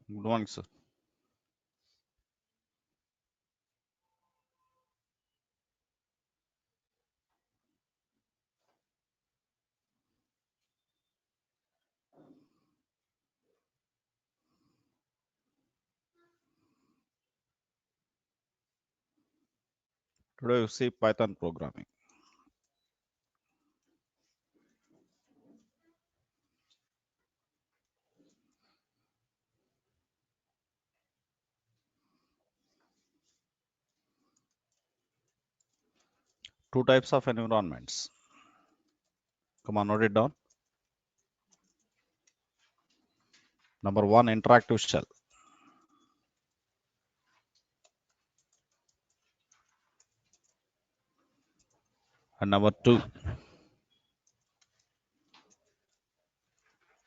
Good morning, sir. Today you see Python programming. Two types of environments. Come on, note it down. Number one, interactive shell. And number two,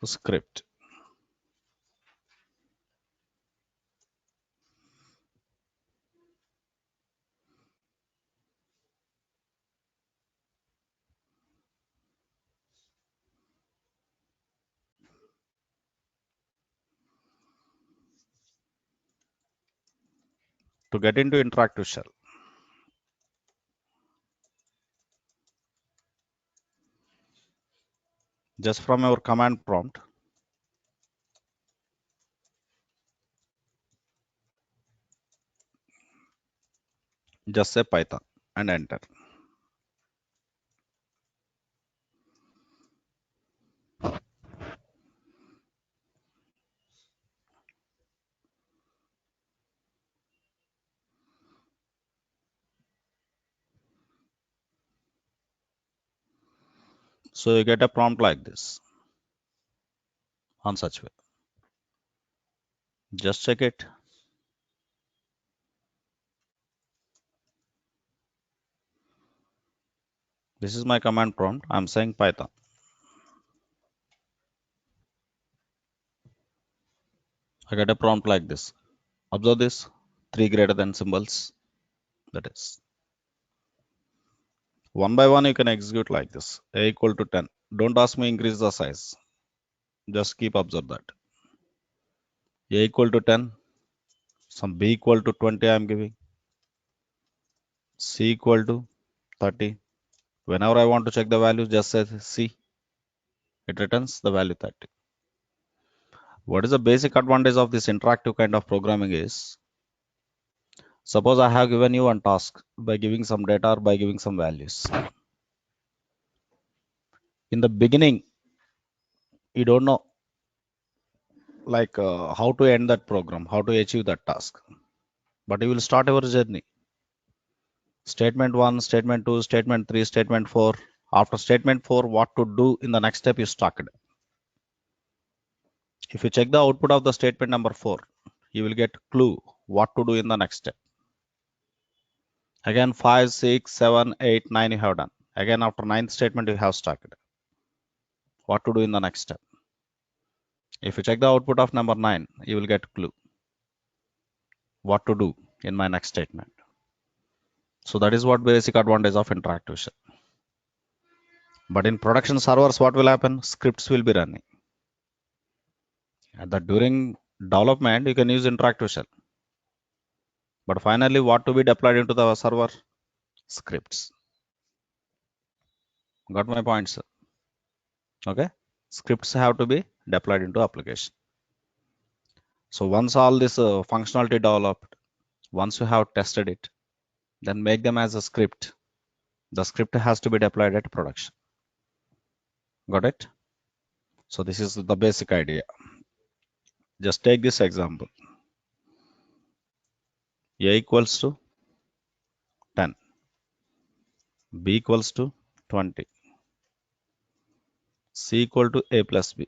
script. To get into interactive shell, just from our command prompt, just say Python and enter. So you get a prompt like this on such way. Just check it. This is my command prompt. I'm saying Python. I get a prompt like this. Observe this, three greater than symbols. That is one by one. You can execute like this. A equal to 10. Don't ask me increase the size. Just keep observe that. A equal to 10. Some B equal to 20 I am giving. C equal to 30. Whenever I want to check the value, just say C. It returns the value 30. What is the basic advantage of this interactive kind of programming is, suppose I have given you one task by giving some data or by giving some values. In the beginning, you don't know how to end that program, how to achieve that task. But you will start your journey. Statement 1, statement 2, statement 3, statement 4. After statement 4, what to do in the next step you started. If you check the output of the statement number 4, you will get clue what to do in the next step. Again 5, 6, 7, 8, 9 you have done. Again after ninth statement you have started. What to do in the next step. If you check the output of number 9, you will get clue what to do in my next statement. So that is what basic advantage of interactive shell. But in production servers, what will happen? Scripts will be running. And that during development, you can use interactive shell. But finally, what to be deployed into the server? Scripts. Got my point, sir? Okay. Scripts have to be deployed into application. So once all this functionality developed, once you have tested it, then make them as a script. The script has to be deployed at production. Got it? So this is the basic idea. Just take this example. A equals to 10. B equals to 20. C equal to A plus B.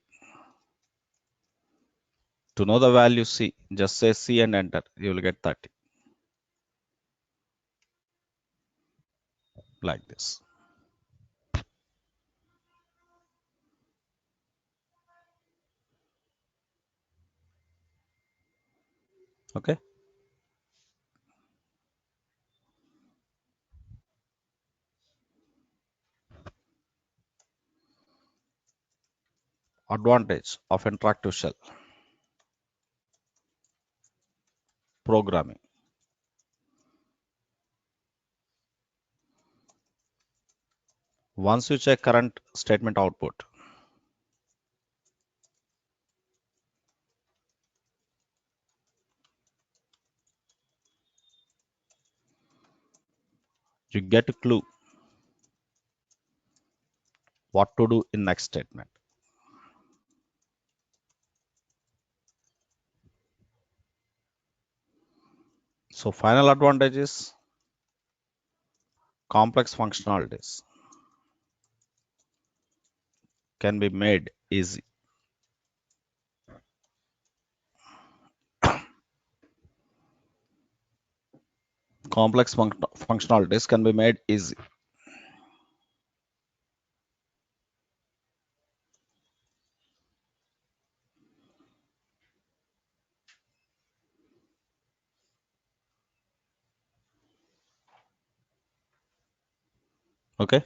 To know the value C, just say C and enter. You will get 30. Like this. Okay. Advantage of interactive shell. programming. Once you check current statement output, you get a clue what to do in next statement. So final advantage is complex functionalities can be made easy. Complex functionalities can be made easy. Okay.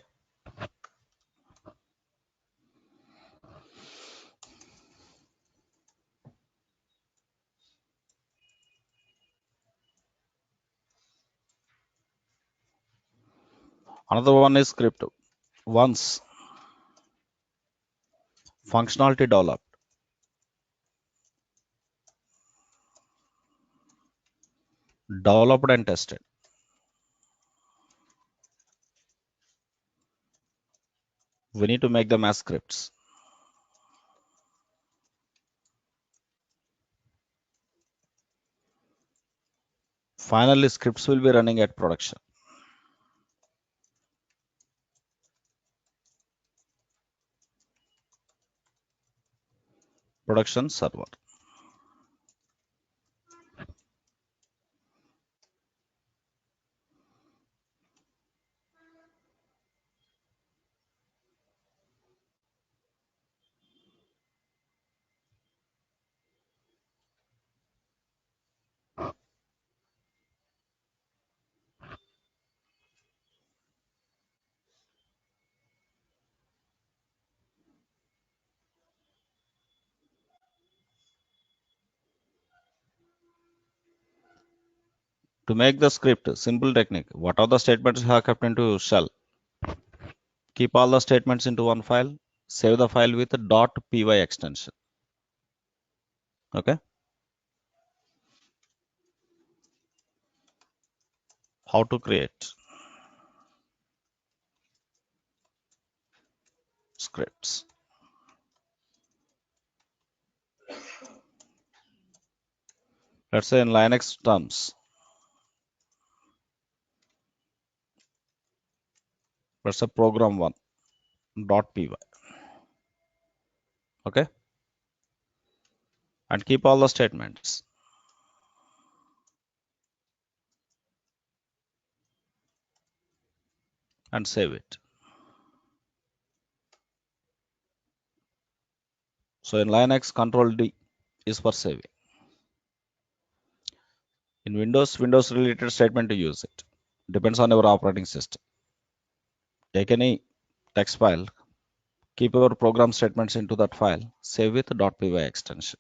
Another one is script. Once functionality developed and tested, we need to make them as scripts. Finally, scripts will be running at production. Production server. To make the script, simple technique. What are the statements you have kept into shell? Keep all the statements into one file. Save the file with .py extension. Okay. How to create scripts. Let's say in Linux terms, let's say program one .py. Okay. And keep all the statements and save it. So in Linux, Control D is for saving. In Windows related statement to use it. Depends on your operating system. Take any text file, keep your program statements into that file, save with .py extension.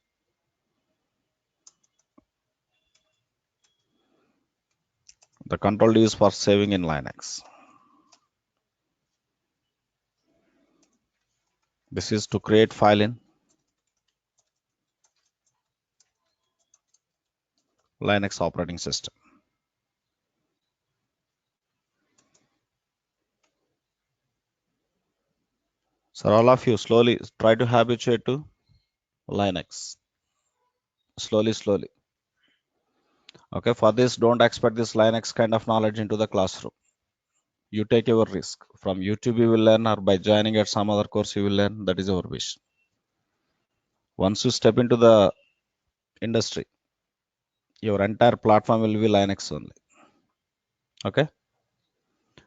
The Control D is for saving in Linux. This is to create file in Linux operating system. So all of you slowly try to habituate to Linux. Slowly. Okay, for this, don't expect this Linux kind of knowledge into the classroom. You take your risk. From YouTube you will learn, or by joining at some other course you will learn. That is your wish. Once you step into the industry, your entire platform will be Linux only. Okay.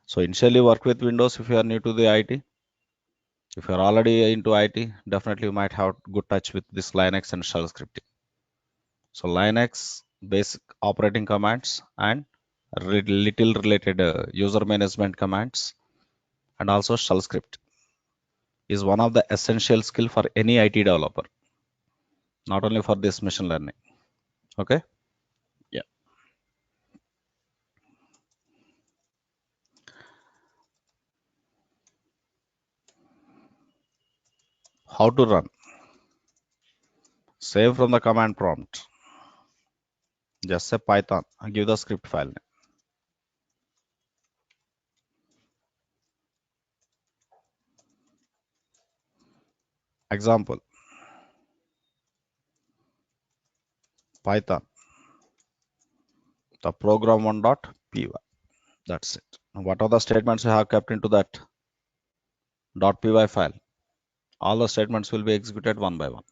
So initially work with Windows if you are new to the IT. If you are already into IT, definitely you might have good touch with this Linux and shell scripting. So Linux basic operating commands and little related user management commands and also shell script is one of the essential skill for any IT developer, not only for this machine learning. Okay. Yeah. How to run? Save from the command prompt. Just say Python. Give the script file name. Example, Python, the program1.py. That's it. What are the statements you have kept into that .py file? All the statements will be executed one by one.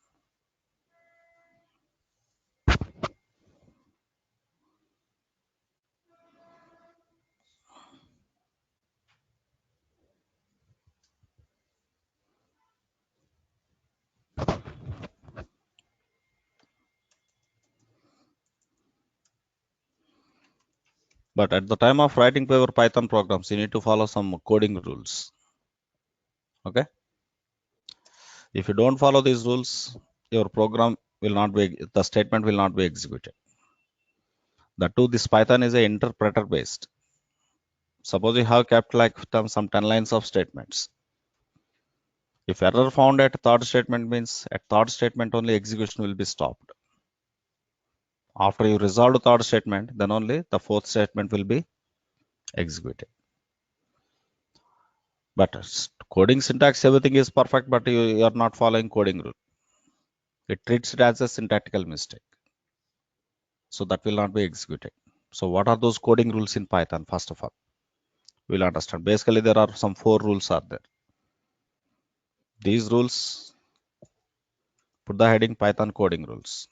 But at the time of writing your Python programs, you need to follow some coding rules. Okay. If you don't follow these rules, your program will not be, the statement will not be executed. That too, this Python is a interpreter based. Suppose you have kept like some 10 lines of statements. If error found at third statement means at third statement only execution will be stopped. After you resolve the third statement, then only the fourth statement will be executed. But coding syntax, everything is perfect, but you are not following coding rule. It treats it as a syntactical mistake. So that will not be executed. So what are those coding rules in Python? First of all, we'll understand. Basically, there are some 4 rules are there. These rules, put the heading Python coding rules.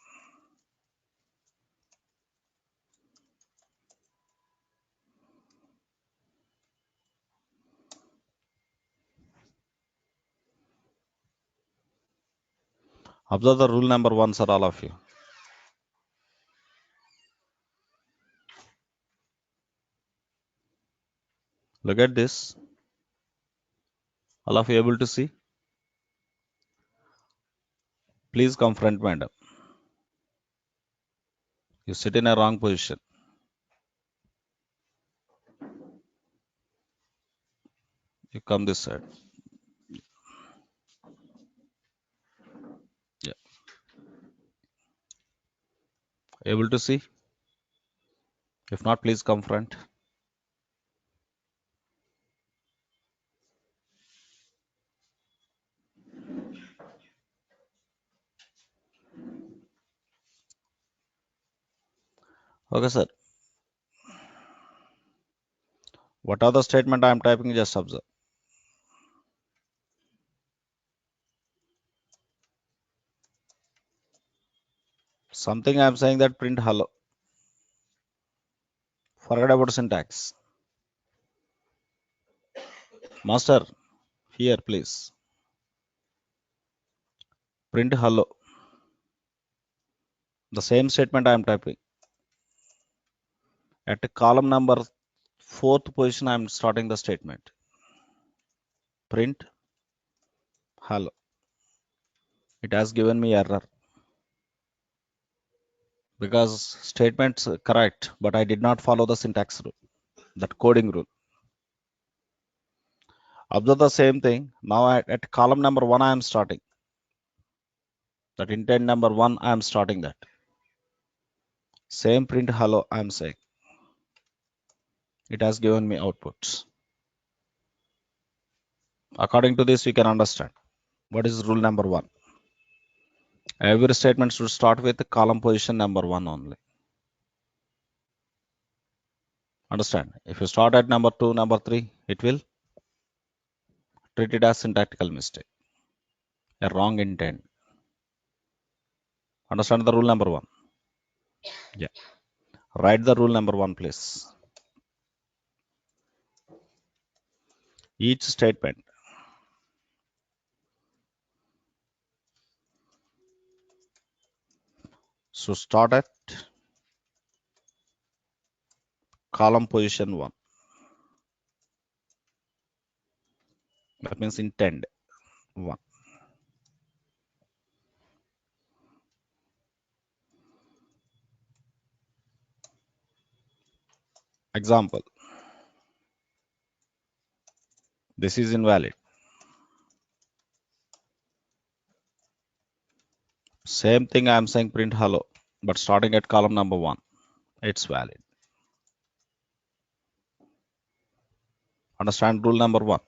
Observe the rule number 1, sir, all of you. Look at this. All of you able to see? Please confront madam. You sit in a wrong position. You come this side. Yeah. Able to see? If not, please confront. Okay, sir. What are the statement I am typing? Just observe. Something I am saying that print hello. Forget about syntax. Master, here please. Print hello. The same statement I am typing. At column number 4th position, I am starting the statement. Print hello. It has given me error because statements correct, but I did not follow the syntax rule, that coding rule. Observe the same thing. Now at column number 1, I am starting. That intent number 1, I am starting that. Same print hello, I am saying. It has given me outputs. According to this, you can understand. What is rule number 1? Every statement should start with column position number 1 only. Understand? If you start at number 2, number 3, it will treat it as syntactical mistake, a wrong intent. Understand the rule number 1? Yeah. Write the rule number 1, please. Each statement should start at column position 1. That means intent 1. Example. This is invalid. Same thing I'm saying print hello, but starting at column number 1, it's valid. Understand rule number 1?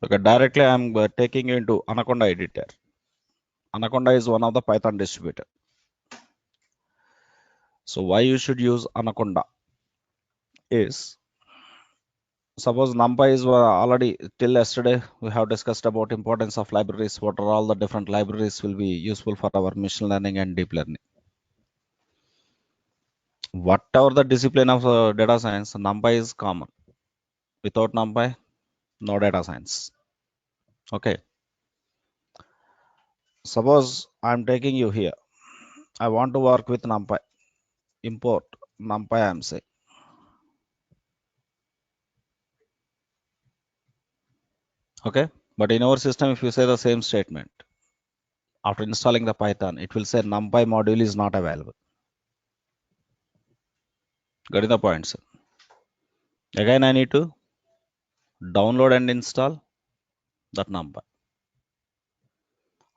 Okay, directly I'm taking you into Anaconda editor. Anaconda is one of the Python distributor. So why you should use Anaconda is, suppose NumPy is already till yesterday we have discussed about importance of libraries. What are all the different libraries will be useful for our machine learning and deep learning. Whatever the discipline of data science, NumPy is common. Without NumPy, no data science. Okay. Suppose I'm taking you here. I want to work with NumPy. Import NumPy I'm saying. Okay. But in our system, if you say the same statement, after installing the Python, it will say NumPy module is not available. Getting the point, sir? Again, I need to download and install that NumPy.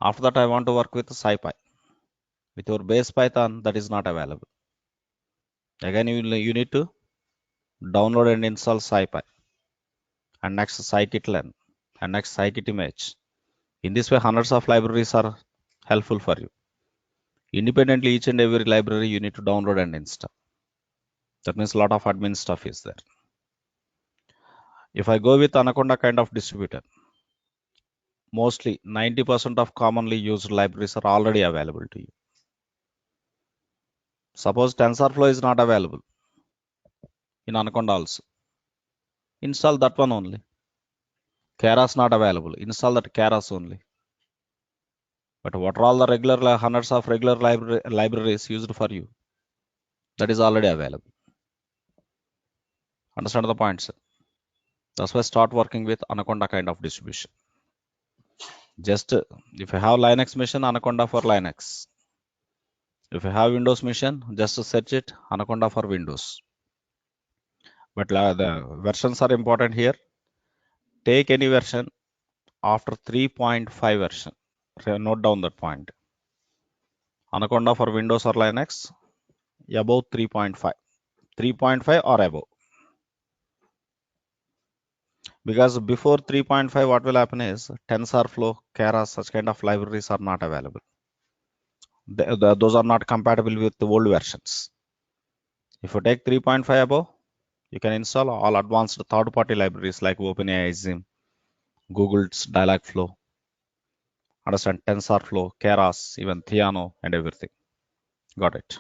After that, I want to work with SciPy. With your base Python, that is not available. Again, you need to download and install SciPy. And next scikit-learn. And next scikit-image. In this way, hundreds of libraries are helpful for you. Independently, each and every library you need to download and install. That means a lot of admin stuff is there. If I go with Anaconda kind of distributor, mostly 90% of commonly used libraries are already available to you. Suppose TensorFlow is not available in Anaconda also. Install that one only. Keras not available. Install that Keras only. But what are all the regular hundreds of regular libraries used for you? That is already available. Understand the point, sir? That's why start working with Anaconda kind of distribution. Just if you have Linux machine, Anaconda for Linux. If you have Windows machine, just search it Anaconda for Windows. But the versions are important here. Take any version after 3.5 version. Note down that point. Anaconda for Windows or Linux, above 3.5. 3.5 or above. Because before 3.5, what will happen is TensorFlow, Keras, such kind of libraries are not available. Those are not compatible with the old versions. If you take 3.5 above, you can install all advanced third-party libraries like OpenAI, Zim, Google's Dialogflow, understand TensorFlow, Keras, even Theano, and everything. Got it.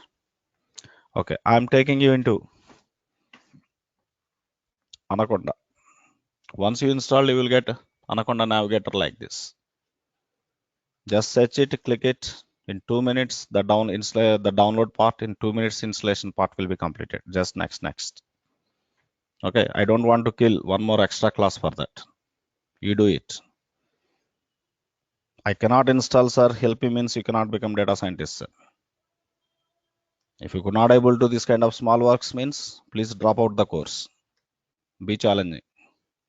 Okay, I'm taking you into Anaconda. Once you install, you will get Anaconda Navigator like this. Just search it, click it. In 2 minutes, the download part, in 2 minutes, installation part will be completed. Just next. Okay, I don't want to kill one more extra class for that. You do it. I cannot install, sir. Help me means you cannot become data scientist, sir. If you could not able to this kind of small works means, please drop out the course. Be challenging.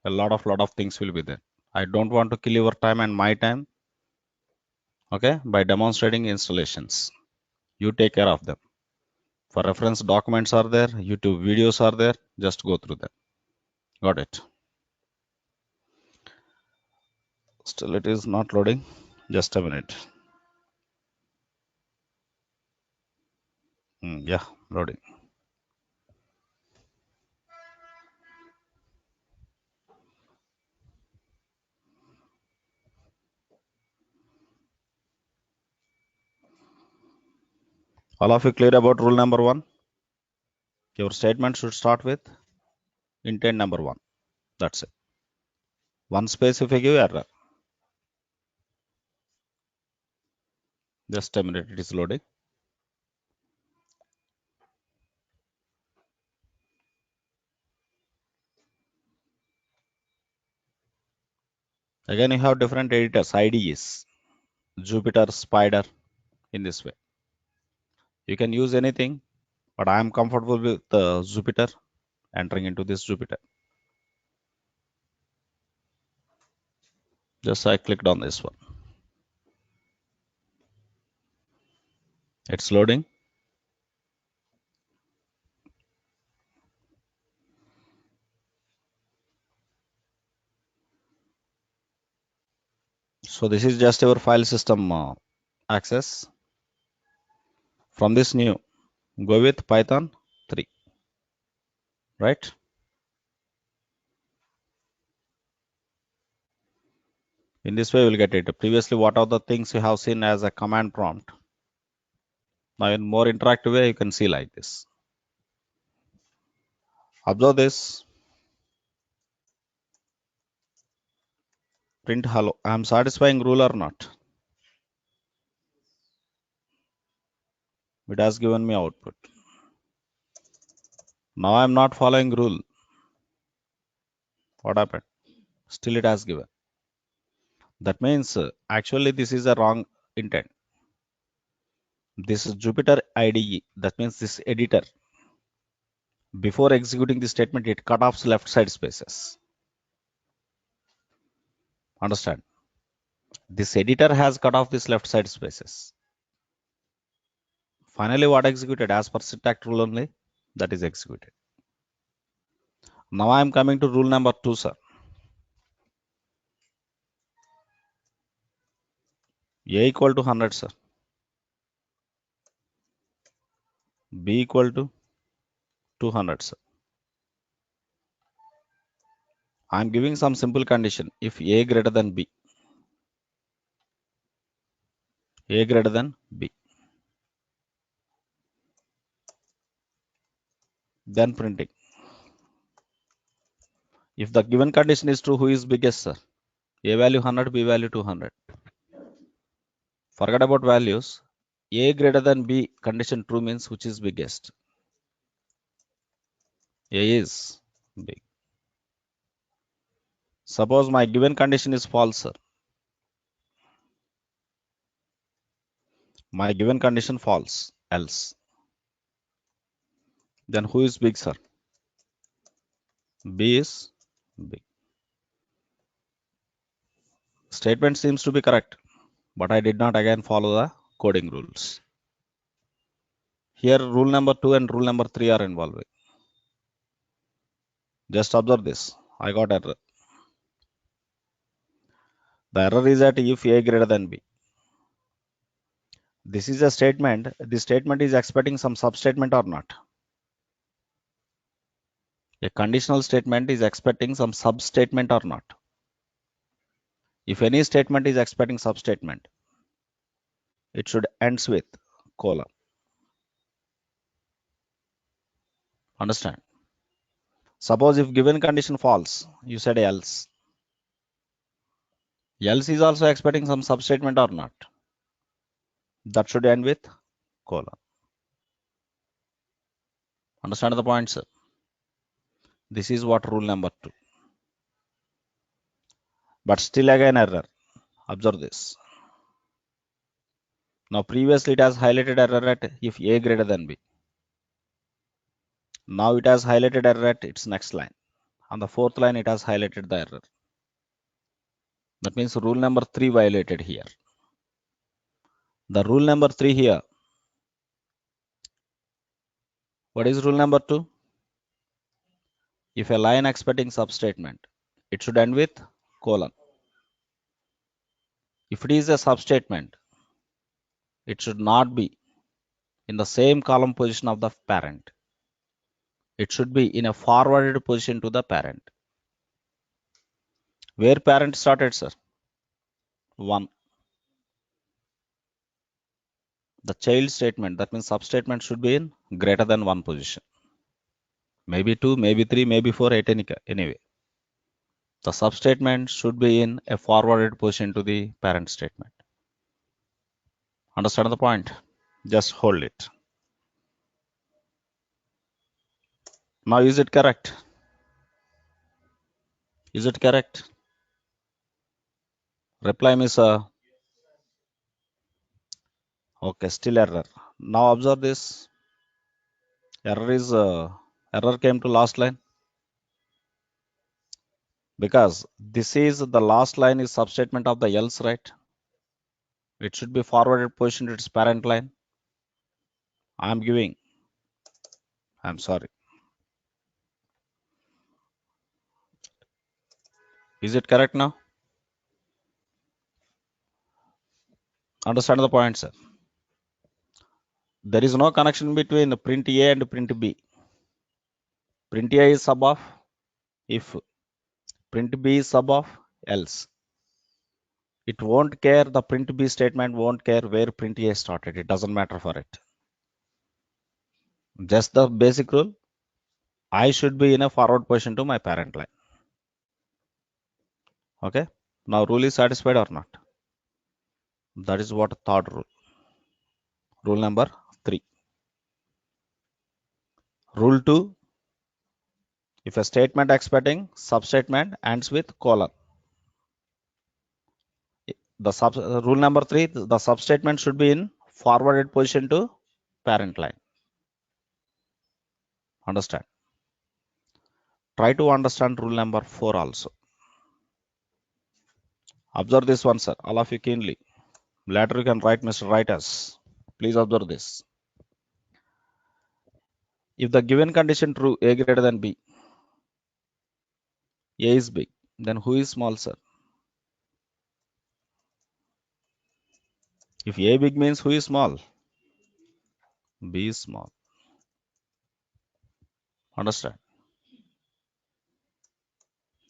A lot of things will be there. I don't want to kill your time and my time. Okay, by demonstrating installations. You take care of them. For reference, documents are there, YouTube videos are there. Just go through them. Got it. Still, it is not loading. Just a minute. Yeah, loading. All of you clear about rule number 1? Your statement should start with intent number 1. That's it. One space if I give error. Just a minute, it is loading. Again, you have different editors, IDEs. Jupyter, Spider in this way. You can use anything, but I am comfortable with Jupyter, entering into this Jupyter. Just I clicked on this one. It's loading. So this is just our file system access. From this new, go with Python 3, right? In this way, we'll get it. Previously, what are the things you have seen as a command prompt? Now, in more interactive way, you can see like this. Observe this. Print hello. I am satisfying rule or not? It has given me output. Now I am not following rule. What happened? Still it has given. That means actually this is a wrong intent. This is Jupyter IDE. That means this editor. Before executing the statement, it cut off left side spaces. Understand? This editor has cut off this left side spaces. Finally, what executed as per syntax rule only, that is executed. Now I am coming to rule number 2, sir. A equal to 100, sir. B equal to 200, sir. I am giving some simple condition. If A greater than B, A greater than B, then printing. If the given condition is true, who is biggest, sir? A value 100, B value 200. Forget about values. A greater than B condition true means which is biggest? A is big. Suppose my given condition is false, sir. My given condition false, else. Then who is big, sir? B is big. Statement seems to be correct, but I did not again follow the coding rules. Here rule number 2 and rule number 3 are involved. Just observe this. I got error. The error is at if A greater than B. This is a statement. This statement is expecting some substatement or not. A conditional statement is expecting some substatement or not. If any statement is expecting substatement, it should ends with colon. Understand? Suppose if given condition false, you said else. Else is also expecting some substatement or not. That should end with colon. Understand the point, sir? This is what rule number 2. But still again error. Observe this. Now previously it has highlighted error at if A greater than B. Now it has highlighted error at its next line. On the 4th line it has highlighted the error. That means rule number 3 violated here. The rule number 3 here. What is rule number 2? If a line expecting substatement, it should end with colon. If it is a substatement, it should not be in the same column position of the parent. It should be in a forwarded position to the parent. Where parent started, sir? 1. The child statement, that means substatement should be in greater than 1 position. Maybe 2, maybe 3, maybe 4, 8, anyway. The substatement should be in a forwarded position to the parent statement. Understand the point? Just hold it. Now is it correct? Is it correct? Reply me, sir. Okay, still error. Now observe this. Error came to last line because this is the last line is substatement of the else, right? It should be forwarded position to its parent line. I'm giving. I'm sorry. Is it correct now? Understand the point, sir. There is no connection between print A and print B. Print A is sub of if, print B is sub of else. It won't care, the print B statement won't care where print A started. It doesn't matter for it. Just the basic rule. I should be in a forward position to my parent line. Okay. Now rule is satisfied or not? That is what third rule. Rule number 3. Rule 2. If a statement expecting substatement ends with colon. Rule number 3, the substatement should be in forwarded position to parent line. Understand? Try to understand rule number 4 also. Observe this one, sir. All of you keenly. Later you can write Mr. Writers. Please observe this. If the given condition true, A greater than B, A is big, then who is small, sir? If A big means who is small? B is small. Understand?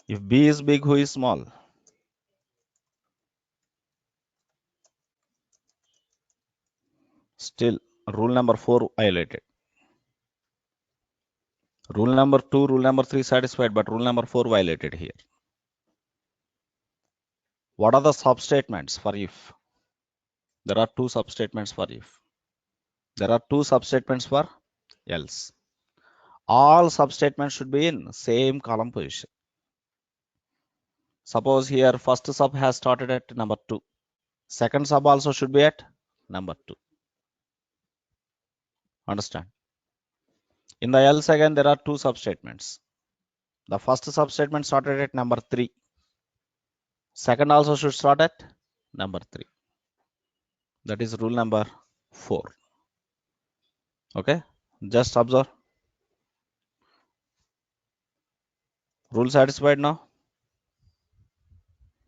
If B is big, who is small? Still, rule number 4 violated. Rule number 2, rule number 3 satisfied, but rule number 4 violated here. What are the substatements for if? There are two substatements for if. There are two substatements for else. All substatements should be in same column position. Suppose here first sub has started at number 2. Second sub also should be at number 2. Understand? In the else again there are two substatements. The first substatement started at number 3. Second also should start at number 3. That is rule number 4. Okay? Just observe. Rule satisfied now?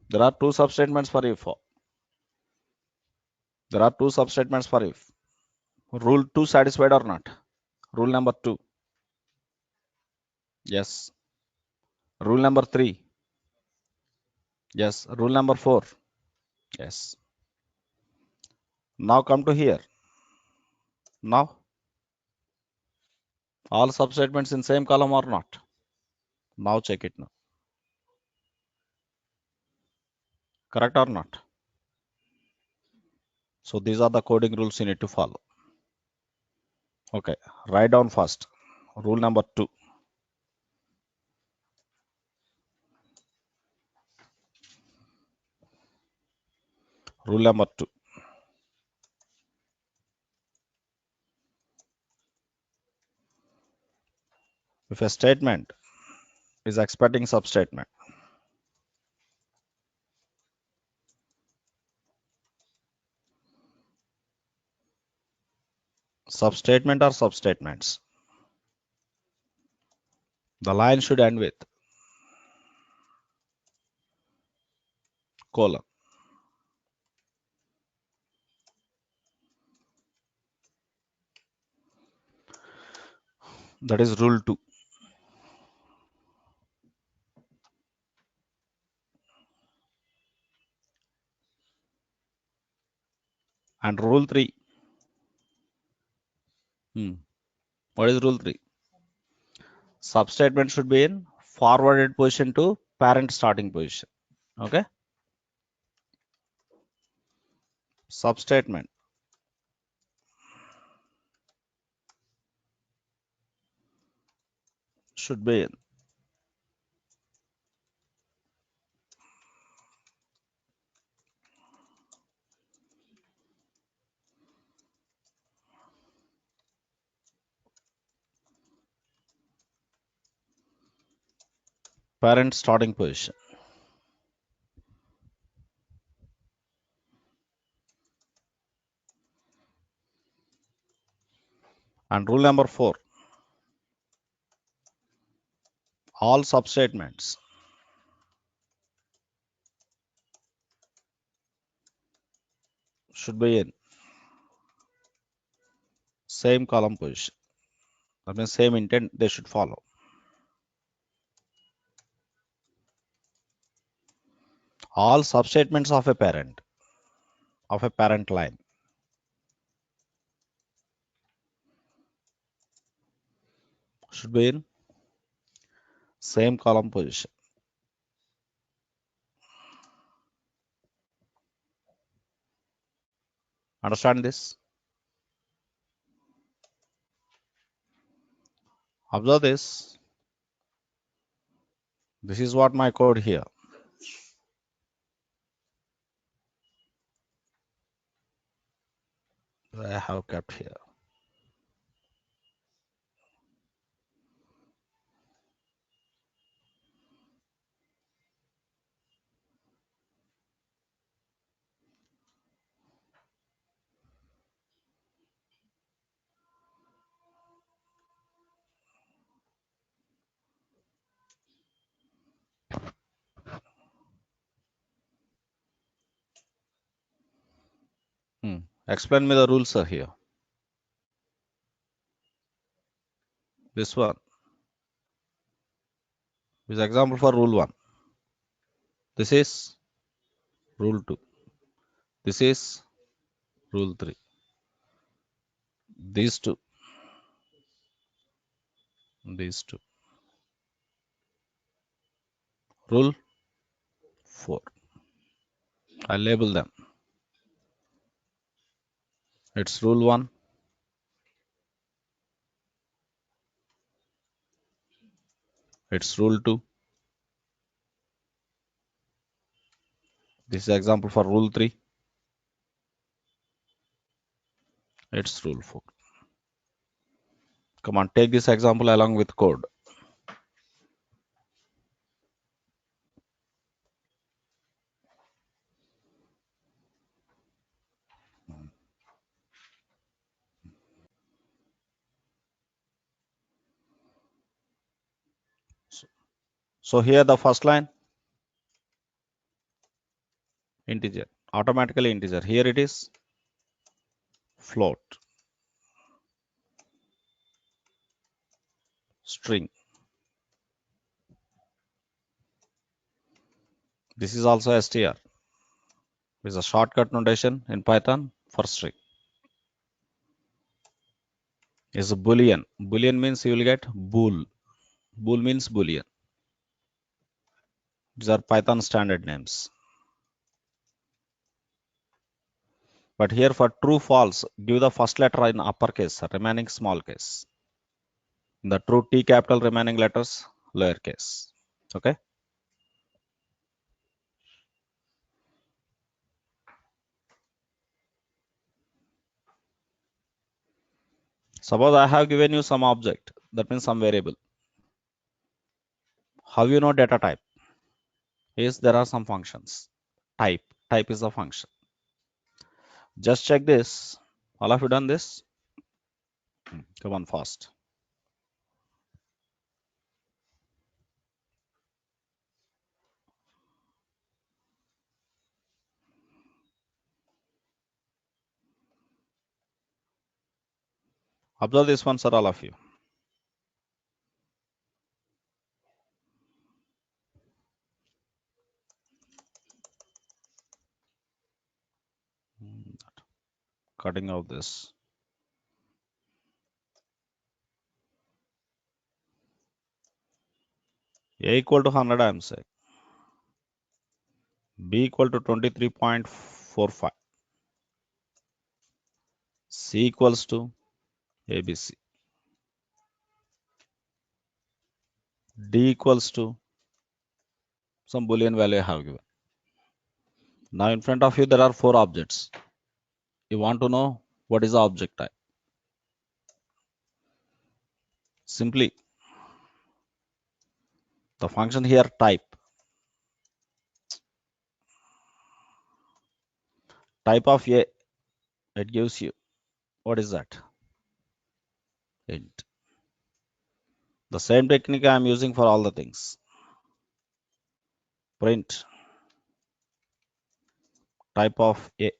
There are two substatements for if. There are two substatements for if. Rule 2 satisfied or not? Rule number 2. Yes. Rule number 3. Yes. Rule number 4. Yes. Now come to here. Now, all substatements in same column or not? Now check it now. Correct or not? So these are the coding rules you need to follow. Okay. Write down first. Rule number 2. Rule number 2. If a statement is expecting substatement, substatement or substatements, the line should end with colon. That is rule 2. And rule 3. What is rule 3? Substatement should be in forwarded position to parent starting position. Okay? Substatement should be in Parent starting position. And rule number 4, all substatements should be in same column position. That means same intent they should follow. All substatements of a parent line should be in same column position. Understand this? Observe this. This is what my code here. I have kept here. Explain me the rules, sir, here. This one is example for rule 1. This is rule 2. This is rule 3. These two. These two. Rule 4. I label them. It's rule 1. It's rule 2. This is example for rule 3. It's rule 4. Come on, take this example along with code. So here the first line, integer, automatically integer. Here it is float, string. This is also str. Is a shortcut notation in Python for string. Is a boolean. Boolean means you will get bool. Bool means boolean. These are Python standard names. But here for true false, give the first letter in uppercase, remaining small case. The true T capital, remaining letters lowercase. Okay. Suppose I have given you some object, that means some variable. How you know data type? Is there are some functions. Type is a function. Just check this. All of you done this? Come on fast. Observe this one, sir, all of you. Cutting out this. A equal to 100, I am saying. B equal to 23.45. C equals to ABC. D equals to some Boolean value I have given. Now in front of you there are 4 objects. You want to know what is the object type. Simply The function here type of A, it gives you, what is that? Int. The same technique I am using for all the things. Print type of A.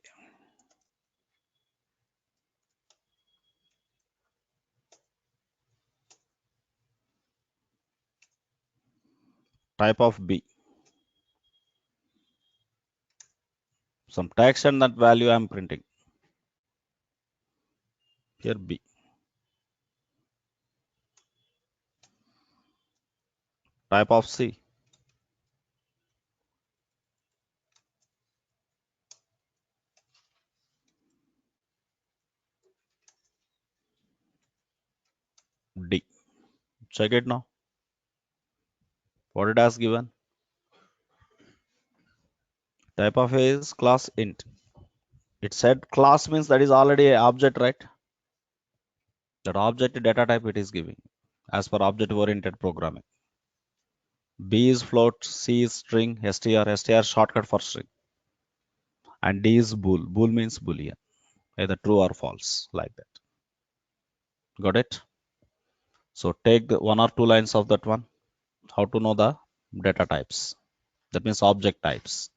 Type of B. Some text and that value I am printing. Here B. Type of C. D. Check it now. What it has given? Type of A is class int. It said class means that is already a object, right? That object data type it is giving as per object oriented programming. B is float, C is string, str shortcut for string, and D is bool. Bool means boolean, either true or false, like that. Got it? So take the 1 or 2 lines of that one. How to know the data types? That means object types.